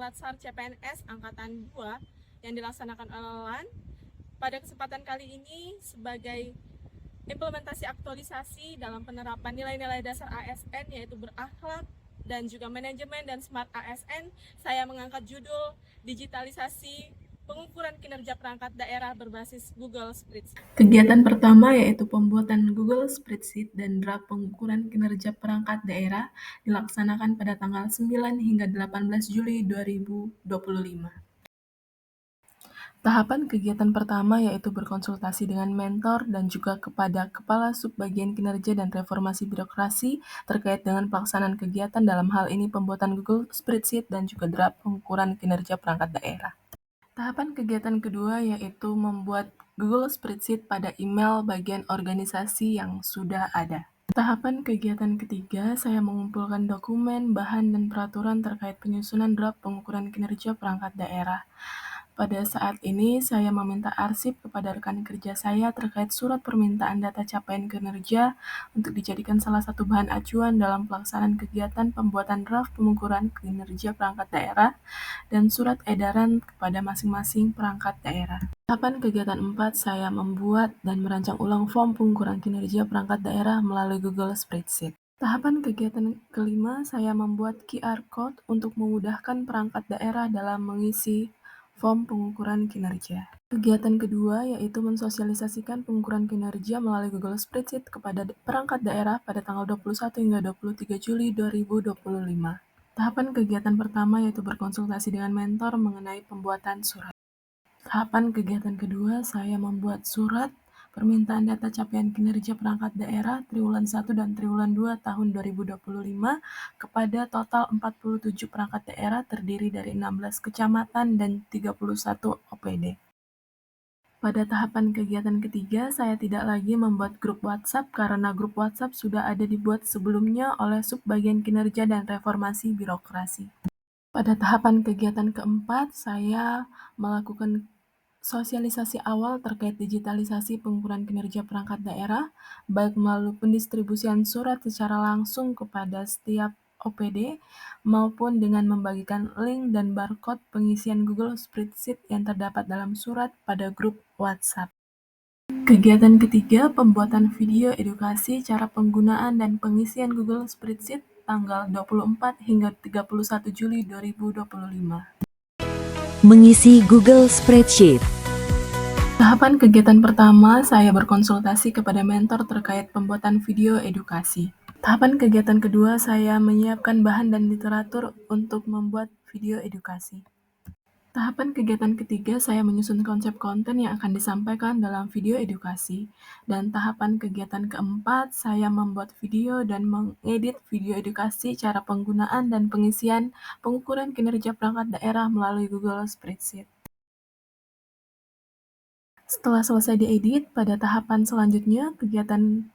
Latsar CPNS Angkatan 2 yang dilaksanakan online. Pada kesempatan kali ini sebagai implementasi aktualisasi dalam penerapan nilai-nilai dasar ASN yaitu berakhlak dan juga manajemen dan smart ASN, saya mengangkat judul digitalisasi pengukuran kinerja perangkat daerah berbasis Google Spreadsheet. Kegiatan pertama yaitu pembuatan Google Spreadsheet dan draft pengukuran kinerja perangkat daerah dilaksanakan pada tanggal 9 hingga 18 Juli 2025. Tahapan kegiatan pertama yaitu berkonsultasi dengan mentor dan juga kepada Kepala Subbagian Kinerja dan Reformasi Birokrasi terkait dengan pelaksanaan kegiatan dalam hal ini pembuatan Google Spreadsheet dan juga draft pengukuran kinerja perangkat daerah. Tahapan kegiatan kedua yaitu membuat Google Spreadsheet pada email bagian organisasi yang sudah ada. Tahapan kegiatan ketiga, saya mengumpulkan dokumen, bahan, dan peraturan terkait penyusunan draft pengukuran kinerja perangkat daerah. Pada saat ini, saya meminta arsip kepada rekan kerja saya terkait surat permintaan data capaian kinerja untuk dijadikan salah satu bahan acuan dalam pelaksanaan kegiatan pembuatan draft pengukuran kinerja perangkat daerah dan surat edaran kepada masing-masing perangkat daerah. Tahapan kegiatan 4, saya membuat dan merancang ulang form pengukuran kinerja perangkat daerah melalui Google Spreadsheet. Tahapan kegiatan kelima, saya membuat QR Code untuk memudahkan perangkat daerah dalam mengisi form pengukuran kinerja. Kegiatan kedua yaitu mensosialisasikan pengukuran kinerja melalui Google Spreadsheet kepada perangkat daerah pada tanggal 21 hingga 23 Juli 2025. Tahapan kegiatan pertama yaitu berkonsultasi dengan mentor mengenai pembuatan surat. Tahapan kegiatan kedua, saya membuat surat permintaan data capaian kinerja perangkat daerah triwulan 1 dan triwulan 2 tahun 2025 kepada total 47 perangkat daerah terdiri dari 16 kecamatan dan 31 OPD. Pada tahapan kegiatan ketiga, saya tidak lagi membuat grup WhatsApp karena grup WhatsApp sudah ada dibuat sebelumnya oleh Subbagian Kinerja dan Reformasi Birokrasi. Pada tahapan kegiatan keempat, saya melakukan sosialisasi awal terkait digitalisasi pengukuran kinerja perangkat daerah, baik melalui pendistribusian surat secara langsung kepada setiap OPD, maupun dengan membagikan link dan barcode pengisian Google Spreadsheet yang terdapat dalam surat pada grup WhatsApp. Kegiatan ketiga, pembuatan video edukasi cara penggunaan dan pengisian Google Spreadsheet tanggal 24 hingga 31 Juli 2025. Mengisi Google Spreadsheet. Tahapan kegiatan pertama, saya berkonsultasi kepada mentor terkait pembuatan video edukasi. Tahapan kegiatan kedua, saya menyiapkan bahan dan literatur untuk membuat video edukasi. Tahapan kegiatan ketiga, saya menyusun konsep konten yang akan disampaikan dalam video edukasi. Dan tahapan kegiatan keempat, saya membuat video dan mengedit video edukasi cara penggunaan dan pengisian pengukuran kinerja perangkat daerah melalui Google Spreadsheet. Setelah selesai diedit, pada tahapan selanjutnya, kegiatan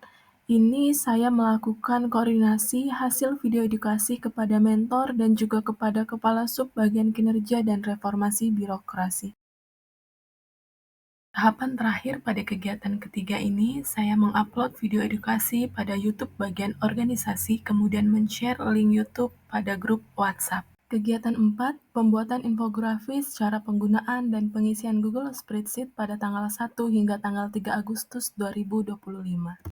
ini saya melakukan koordinasi hasil video edukasi kepada mentor dan juga kepada Kepala Subbagian Kinerja dan Reformasi Birokrasi. Tahapan terakhir pada kegiatan ketiga ini, saya mengupload video edukasi pada YouTube bagian organisasi, kemudian men-share link YouTube pada grup WhatsApp. Kegiatan 4, pembuatan infografis cara penggunaan dan pengisian Google Spreadsheet pada tanggal 1 hingga tanggal 3 Agustus 2025.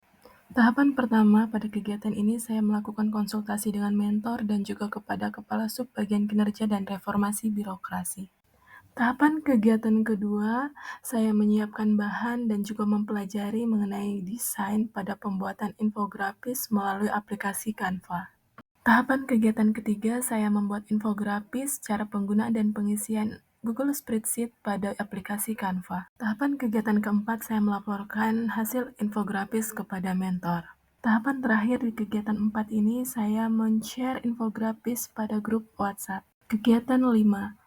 Tahapan pertama pada kegiatan ini saya melakukan konsultasi dengan mentor dan juga kepada Kepala Subbagian Kinerja dan Reformasi Birokrasi. Tahapan kegiatan kedua, saya menyiapkan bahan dan juga mempelajari mengenai desain pada pembuatan infografis melalui aplikasi Canva. Tahapan kegiatan ketiga, saya membuat infografis cara penggunaan dan pengisian Google Spreadsheet pada aplikasi Canva. Tahapan kegiatan keempat, saya melaporkan hasil infografis kepada mentor. Tahapan terakhir di kegiatan 4 ini, saya men-share infografis pada grup WhatsApp. Kegiatan 5,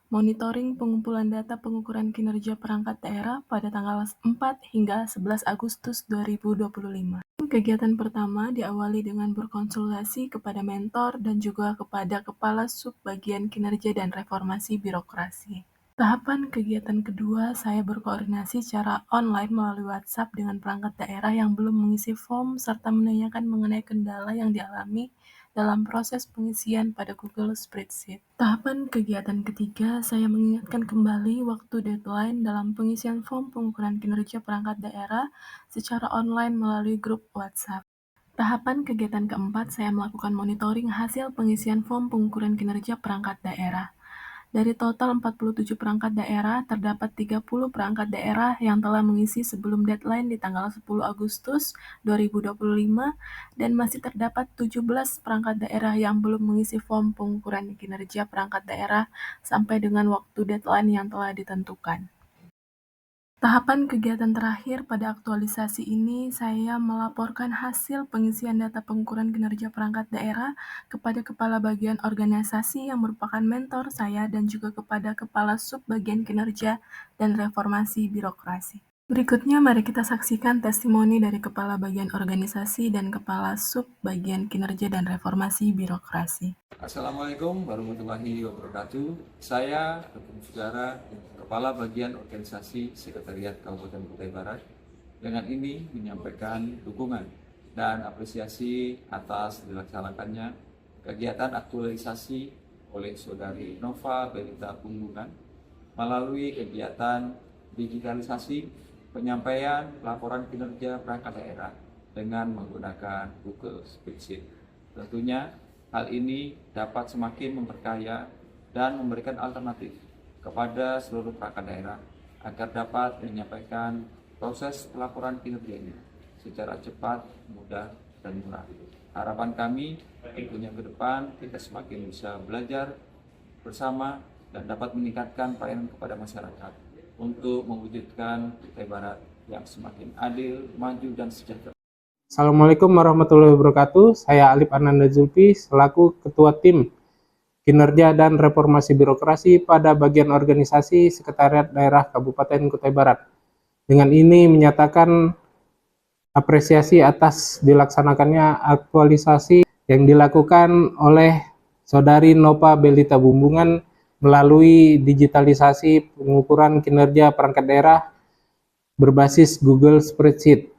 monitoring pengumpulan data pengukuran kinerja perangkat daerah pada tanggal 4 hingga 11 Agustus 2025. Kegiatan pertama diawali dengan berkonsultasi kepada mentor dan juga kepada Kepala Subbagian Kinerja dan Reformasi Birokrasi. Tahapan kegiatan kedua, saya berkoordinasi secara online melalui WhatsApp dengan perangkat daerah yang belum mengisi form serta menanyakan mengenai kendala yang dialami dalam proses pengisian pada Google Spreadsheet. Tahapan kegiatan ketiga, saya mengingatkan kembali waktu deadline dalam pengisian form pengukuran kinerja perangkat daerah secara online melalui grup WhatsApp. Tahapan kegiatan keempat, saya melakukan monitoring hasil pengisian form pengukuran kinerja perangkat daerah. Dari total 47 perangkat daerah, terdapat 30 perangkat daerah yang telah mengisi sebelum deadline di tanggal 10 Agustus 2025 dan masih terdapat 17 perangkat daerah yang belum mengisi form pengukuran kinerja perangkat daerah sampai dengan waktu deadline yang telah ditentukan. Tahapan kegiatan terakhir pada aktualisasi ini, saya melaporkan hasil pengisian data pengukuran kinerja perangkat daerah kepada Kepala Bagian Organisasi yang merupakan mentor saya dan juga kepada Kepala Sub Bagian Kinerja dan Reformasi Birokrasi. Berikutnya mari kita saksikan testimoni dari Kepala Bagian Organisasi dan Kepala Sub Bagian Kinerja dan Reformasi Birokrasi. Assalamualaikum warahmatullahi wabarakatuh. Saya, Rekan Saudara, Kepala Bagian Organisasi Sekretariat Kabupaten Kutai Barat, dengan ini menyampaikan dukungan dan apresiasi atas dilaksanakannya kegiatan aktualisasi oleh Saudari Nova Belita Punggungan melalui kegiatan digitalisasi penyampaian laporan kinerja perangkat daerah dengan menggunakan Google Spreadsheet. Tentunya hal ini dapat semakin memperkaya dan memberikan alternatif kepada seluruh perangkat daerah agar dapat menyampaikan proses pelaporan kinerjanya secara cepat, mudah, dan murah. Harapan kami tentunya ke depan kita semakin bisa belajar bersama dan dapat meningkatkan pelayanan kepada masyarakat untuk mewujudkan Kutai Barat yang semakin adil, maju, dan sejahtera. Assalamualaikum warahmatullahi wabarakatuh. Saya Alif Ananda Zulfi selaku Ketua Tim Kinerja dan Reformasi Birokrasi pada bagian organisasi Sekretariat Daerah Kabupaten Kutai Barat. Dengan ini menyatakan apresiasi atas dilaksanakannya aktualisasi yang dilakukan oleh Saudari Nova Belita Bumbungan melalui digitalisasi pengukuran kinerja perangkat daerah berbasis Google Spreadsheet.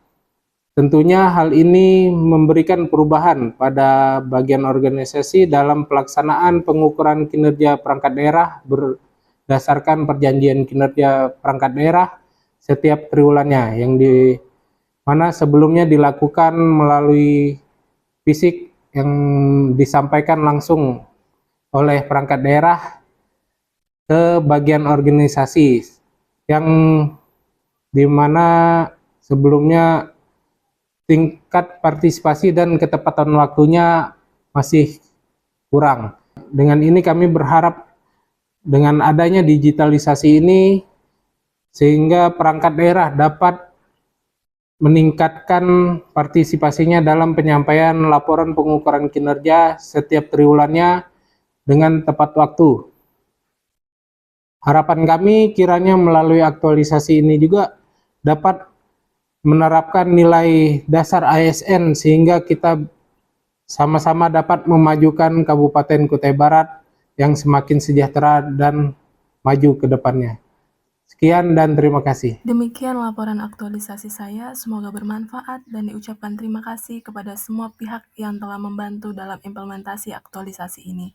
Tentunya hal ini memberikan perubahan pada bagian organisasi dalam pelaksanaan pengukuran kinerja perangkat daerah berdasarkan perjanjian kinerja perangkat daerah setiap triwulannya, yang di mana sebelumnya dilakukan melalui fisik yang disampaikan langsung oleh perangkat daerah ke bagian organisasi, yang dimana sebelumnya tingkat partisipasi dan ketepatan waktunya masih kurang. Dengan ini kami berharap dengan adanya digitalisasi ini sehingga perangkat daerah dapat meningkatkan partisipasinya dalam penyampaian laporan pengukuran kinerja setiap triwulannya dengan tepat waktu. Harapan kami kiranya melalui aktualisasi ini juga dapat menerapkan nilai dasar ASN sehingga kita sama-sama dapat memajukan Kabupaten Kutai Barat yang semakin sejahtera dan maju ke depannya. Sekian dan terima kasih. Demikian laporan aktualisasi saya, semoga bermanfaat dan diucapkan terima kasih kepada semua pihak yang telah membantu dalam implementasi aktualisasi ini.